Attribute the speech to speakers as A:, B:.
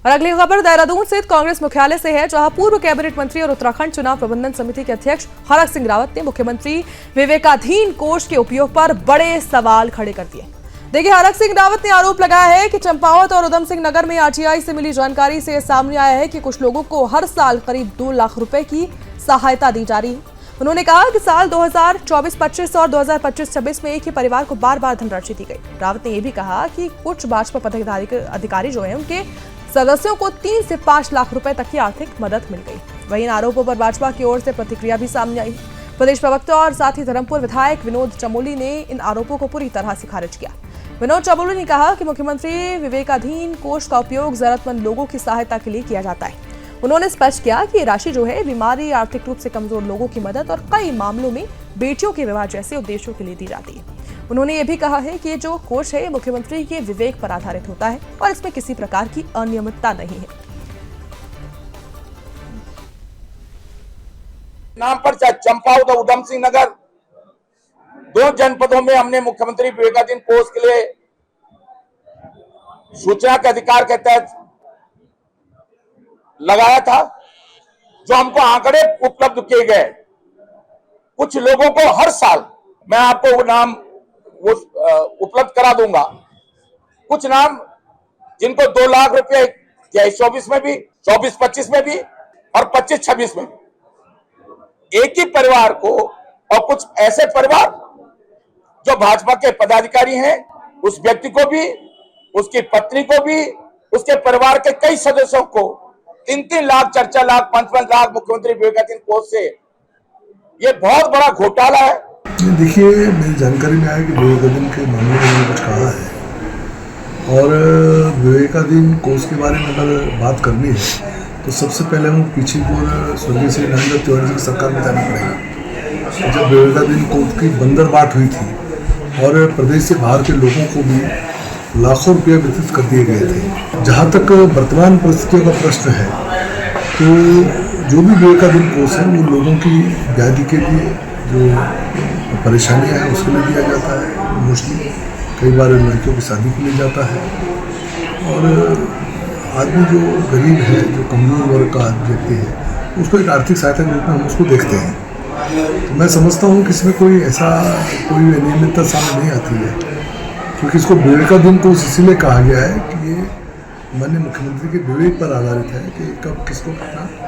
A: और अगली खबर देहरादून स्थित कांग्रेस मुख्यालय से है, जहां पूर्व कैबिनेट मंत्री और उत्तराखंड चुनाव प्रबंधन समिति के अध्यक्ष हरक सिंह रावत ने मुख्यमंत्री विवेकाधीन कोष के उपयोग पर बड़े सवाल खड़े कर दिए। देखिए, हरक सिंह रावत ने आरोप लगाया है कि चंपावत और उधम सिंह नगर में आरटीआई से मिली जानकारी से सामने आया है कि कुछ लोगों को हर साल करीब 2 लाख रुपए की सहायता दी जा रही है। उन्होंने कहा कि साल 2024-25 और 2025-26 में एक ही परिवार को बार-बार धनराशि दी गई। रावत ने यह भी कहा कि कुछ भाजपा पदाधिकारी जो हैं, उनके सदस्यों को 3 से 5 लाख रुपए तक की आर्थिक मदद मिल गई। वहीं इन आरोपों पर भाजपा की ओर से प्रतिक्रिया भी सामने आई। प्रदेश प्रवक्ता और साथ ही धर्मपुर विधायक विनोद चमोली ने इन आरोपों को पूरी तरह से खारिज किया। विनोद चमोली ने कहा कि मुख्यमंत्री विवेकाधीन कोष का उपयोग जरूरतमंद लोगों की सहायता के लिए किया जाता है। उन्होंने स्पष्ट किया कि ये राशि जो है बीमारी, आर्थिक रूप से कमजोर लोगों की मदद और कई मामलों में बेटियों के विवाह जैसे उद्देश्यों के लिए दी जाती है। उन्होंने ये भी कहा है कि ये जो कोष है, मुख्यमंत्री के विवेक पर आधारित होता है और इसमें किसी प्रकार की अनियमितता नहीं है।
B: नाम पर चाहे चंपावत और उधम सिंह नगर 2 जनपदों में हमने मुख्यमंत्री विवेकाधीन कोष के लिए सूचना के अधिकार के तहत लगाया था, जो हमको आंकड़े उपलब्ध किए गए। कुछ लोगों को हर साल, मैं आपको वो नाम उपलब्ध करा दूंगा, कुछ नाम जिनको 2 लाख रुपए 23-24 में भी, 24-25 में भी और 25-26 में भी, एक ही परिवार को, और कुछ ऐसे परिवार जो भाजपा के पदाधिकारी हैं, उस व्यक्ति को भी, उसकी पत्नी को भी, उसके परिवार के कई सदस्यों को 3-3 लाख, 4-4 लाख, 5-5 लाख मुख्यमंत्री विवेकाधीन कोष से, ये बहुत बड़ा घोटाला है।
C: देखिए, मेरी जानकारी में आया कि विवेकाधीन के मामले में कुछ कहा है, और विवेकाधीन कोष के बारे में अगर बात करनी है तो सबसे पहले हम पीछे की ओर स्वर्गीय श्री नरेंद्र तिवारी जी की सरकार में जाना पड़ेगा। जब विवेकाधीन कोष की बंदरबाट हुई थी और प्रदेश से बाहर के लोगों को भी लाखों रुपये वितरित कर दिए गए थे। जहाँ तक वर्तमान परिस्थितियों का प्रश्न है, तो जो भी विवेकाधीन कोष है वो लोगों की व्याधि के लिए जो परेशानियां हैं उसके लिए दिया जाता है। मोस्टली कई बार लड़कियों की शादी के लिए जाता है, और आदमी जो गरीब है, जो कमजोर वर्ग का व्यक्ति है, उसको एक आर्थिक सहायता के रूप में हम उसको देखते हैं। तो मैं समझता हूँ कि इसमें कोई अनियमितता सामने नहीं आती है, क्योंकि इसको विवेकाधीन कोष इसीलिए कहा गया है कि ये माननीय मुख्यमंत्री के विवेक पर आधारित है कि कब किसको कितना